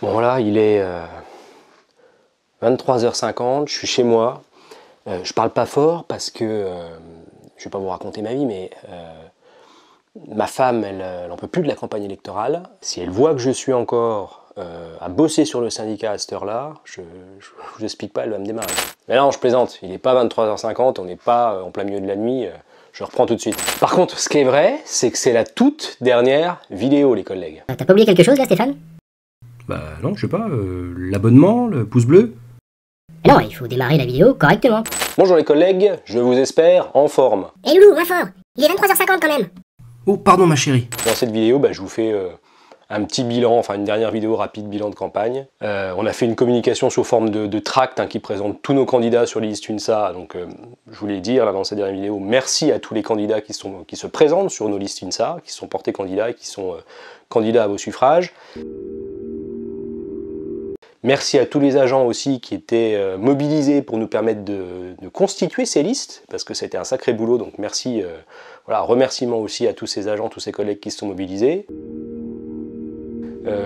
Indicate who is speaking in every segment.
Speaker 1: Bon voilà, il est 23h50, je suis chez moi. Je parle pas fort parce que je vais pas vous raconter ma vie, mais ma femme, elle en peut plus de la campagne électorale. Si elle voit que je suis encore à bosser sur le syndicat à cette heure-là, je vous explique pas, elle va me démarrer. Mais non, je plaisante, il n'est pas 23h50, on n'est pas en plein milieu de la nuit, je reprends tout de suite. Par contre, ce qui est vrai, c'est que c'est la toute dernière vidéo, les collègues.
Speaker 2: T'as pas oublié quelque chose là, Stéphane?
Speaker 3: Bah non, je sais pas, l'abonnement, le pouce bleu.
Speaker 2: Non, il faut démarrer la vidéo correctement.
Speaker 1: Bonjour les collègues, je vous espère en forme.
Speaker 2: Eh Loulou, moins fort. Il est 23h50 quand même.
Speaker 3: Oh, pardon ma chérie.
Speaker 1: Dans cette vidéo, je vous fais un petit bilan, enfin une dernière vidéo rapide, bilan de campagne. On a fait une communication sous forme de tract qui présente tous nos candidats sur les listes UNSA. Donc je voulais dire là, dans cette dernière vidéo, merci à tous les candidats qui se présentent sur nos listes UNSA, qui sont portés candidats et qui sont candidats à vos suffrages. Merci à tous les agents aussi qui étaient mobilisés pour nous permettre de constituer ces listes, parce que c'était un sacré boulot, donc merci, voilà, remerciements aussi à tous ces agents, tous ces collègues qui se sont mobilisés.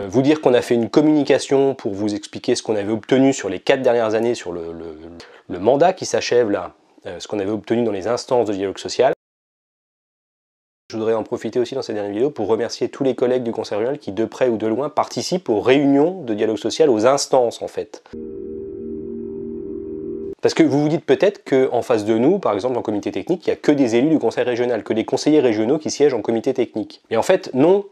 Speaker 1: Vous dire qu'on a fait une communication pour vous expliquer ce qu'on avait obtenu sur les 4 dernières années, sur le mandat qui s'achève là, ce qu'on avait obtenu dans les instances de dialogue social. Je voudrais en profiter aussi dans cette dernière vidéo pour remercier tous les collègues du Conseil régional qui, de près ou de loin, participent aux réunions de dialogue social, aux instances en fait. Parce que vous vous dites peut-être qu'en face de nous, par exemple en comité technique, il n'y a que des élus du Conseil régional, que des conseillers régionaux qui siègent en comité technique. Mais en fait, non.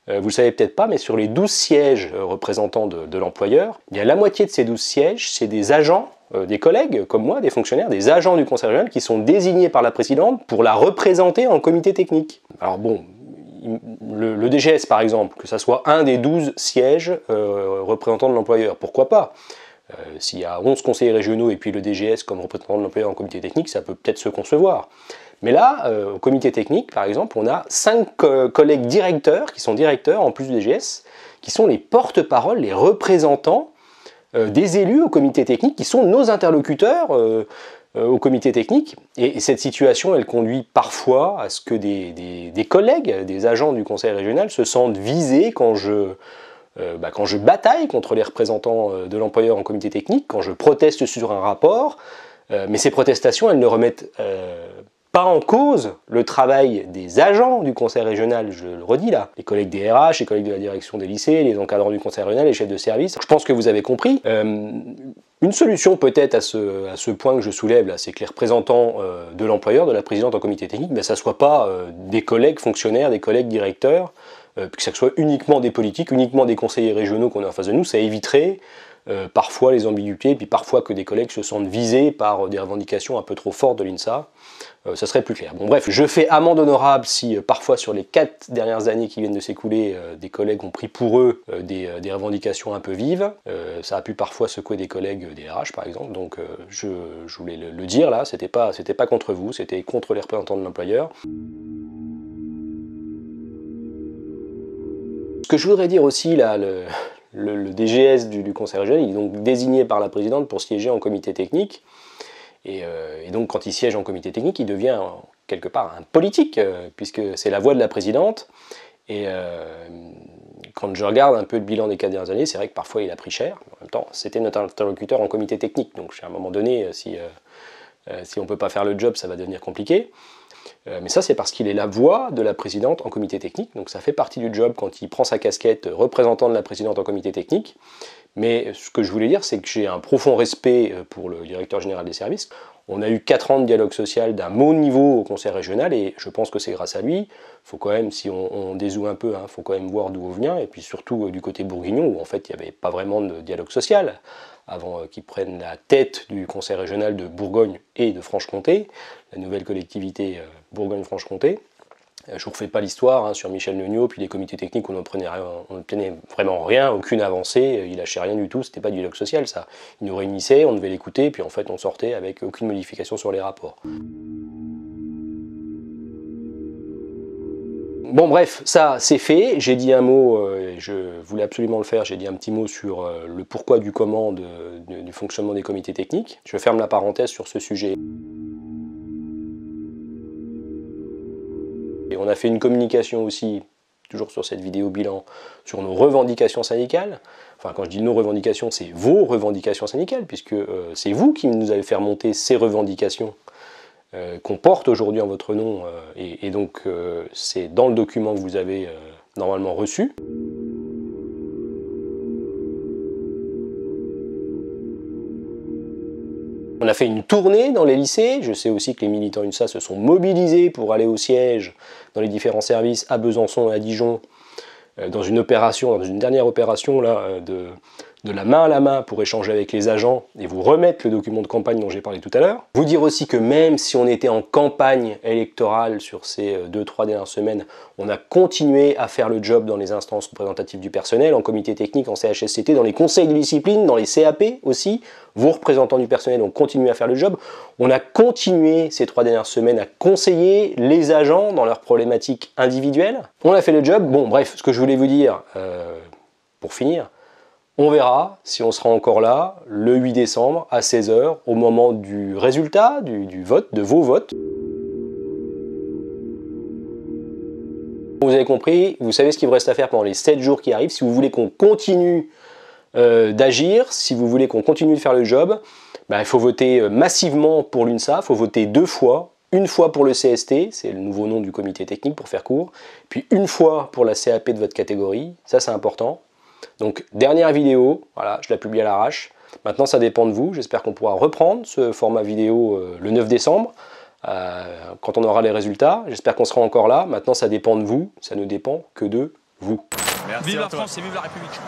Speaker 1: Vous le savez peut-être pas, mais sur les 12 sièges représentants de l'employeur, bien la moitié de ces 12 sièges, c'est des agents, des collègues comme moi, des fonctionnaires, des agents du Conseil régional qui sont désignés par la présidente pour la représenter en comité technique. Alors bon, le DGS par exemple, que ça soit un des 12 sièges représentants de l'employeur, pourquoi pas? S'il y a 11 conseillers régionaux et puis le DGS comme représentant de l'employeur en comité technique, ça peut peut-être se concevoir. Mais là, au comité technique, par exemple, on a 5 collègues directeurs, qui sont directeurs en plus du DGS, qui sont les porte-parole, les représentants des élus au comité technique, qui sont nos interlocuteurs au comité technique. Et cette situation, elle conduit parfois à ce que des collègues, des agents du conseil régional se sentent visés quand je bataille contre les représentants de l'employeur en comité technique, quand je proteste sur un rapport, mais ces protestations, elles ne remettent pas en cause le travail des agents du conseil régional, je le redis là, les collègues des RH, les collègues de la direction des lycées, les encadrants du conseil régional, les chefs de service. Je pense que vous avez compris. Une solution peut-être à ce point que je soulève là, c'est que les représentants de l'employeur, de la présidente en comité technique, ça ne soit pas des collègues fonctionnaires, des collègues directeurs, que ça soit uniquement des politiques, uniquement des conseillers régionaux qu'on a en face de nous, ça éviterait parfois les ambiguïtés, et puis parfois que des collègues se sentent visés par des revendications un peu trop fortes de l'INSA. Ça serait plus clair. Bon bref, je fais amende honorable si parfois sur les 4 dernières années qui viennent de s'écouler, des collègues ont pris pour eux des revendications un peu vives. Ça a pu parfois secouer des collègues des RH par exemple, donc je voulais le dire là, c'était pas contre vous, c'était contre les représentants de l'employeur. Ce que je voudrais dire aussi là, le DGS du Conseil régional, il est donc désigné par la présidente pour siéger en comité technique. Et donc quand il siège en comité technique, il devient quelque part un politique, puisque c'est la voix de la présidente. Et quand je regarde un peu le bilan des 4 dernières années, c'est vrai que parfois il a pris cher. En même temps, c'était notre interlocuteur en comité technique, donc à un moment donné, si on ne peut pas faire le job, ça va devenir compliqué. Mais ça, c'est parce qu'il est la voix de la présidente en comité technique, donc ça fait partie du job quand il prend sa casquette représentant de la présidente en comité technique. Mais ce que je voulais dire, c'est que j'ai un profond respect pour le directeur général des services. On a eu 4 ans de dialogue social d'un haut niveau au conseil régional, et je pense que c'est grâce à lui. Il faut quand même, si on dézoome un peu, il faut quand même voir d'où on vient, et puis surtout du côté bourguignon, où en fait il n'y avait pas vraiment de dialogue social, avant qu'il prenne la tête du conseil régional de Bourgogne et de Franche-Comté, la nouvelle collectivité Bourgogne-Franche-Comté. Je ne vous refais pas l'histoire sur Michel Neugnot, puis les comités techniques où on n'obtenait vraiment rien, aucune avancée, il lâchait rien du tout, c'était pas du dialogue social ça. Il nous réunissait, on devait l'écouter, puis en fait on sortait avec aucune modification sur les rapports. Bon bref, ça c'est fait, j'ai dit un mot, je voulais absolument le faire, j'ai dit un petit mot sur le pourquoi du comment du fonctionnement des comités techniques. Je ferme la parenthèse sur ce sujet. Et on a fait une communication aussi toujours sur cette vidéo bilan, sur nos revendications syndicales. Enfin, quand je dis nos revendications, c'est vos revendications syndicales, puisque c'est vous qui nous avez fait remonter ces revendications qu'on porte aujourd'hui en votre nom, et donc c'est dans le document que vous avez normalement reçu. On a fait une tournée dans les lycées, je sais aussi que les militants UNSA se sont mobilisés pour aller au siège dans les différents services à Besançon et à Dijon, dans une dernière opération là, de la main à la main pour échanger avec les agents et vous remettre le document de campagne dont j'ai parlé tout à l'heure. Vous dire aussi que même si on était en campagne électorale sur ces 2-3 dernières semaines, on a continué à faire le job dans les instances représentatives du personnel, en comité technique, en CHSCT, dans les conseils de discipline, dans les CAP aussi. Vos représentants du personnel ont continué à faire le job. On a continué ces 3 dernières semaines à conseiller les agents dans leurs problématiques individuelles. On a fait le job. Bon, bref, ce que je voulais vous dire, pour finir, on verra si on sera encore là le 8 décembre à 16 h au moment du résultat, du vote, de vos votes. Vous avez compris, vous savez ce qu'il vous reste à faire pendant les 7 jours qui arrivent. Si vous voulez qu'on continue d'agir, si vous voulez qu'on continue de faire le job, il faut voter massivement pour l'UNSA, il faut voter 2 fois. Une fois pour le CST, c'est le nouveau nom du comité technique pour faire court, puis une fois pour la CAP de votre catégorie, ça c'est important. Donc dernière vidéo, voilà, je la publie à l'arrache. Maintenant ça dépend de vous, j'espère qu'on pourra reprendre ce format vidéo le 9 décembre, quand on aura les résultats. J'espère qu'on sera encore là. Maintenant ça dépend de vous, ça ne dépend que de vous.
Speaker 4: Merci. Vive la France et vive la République.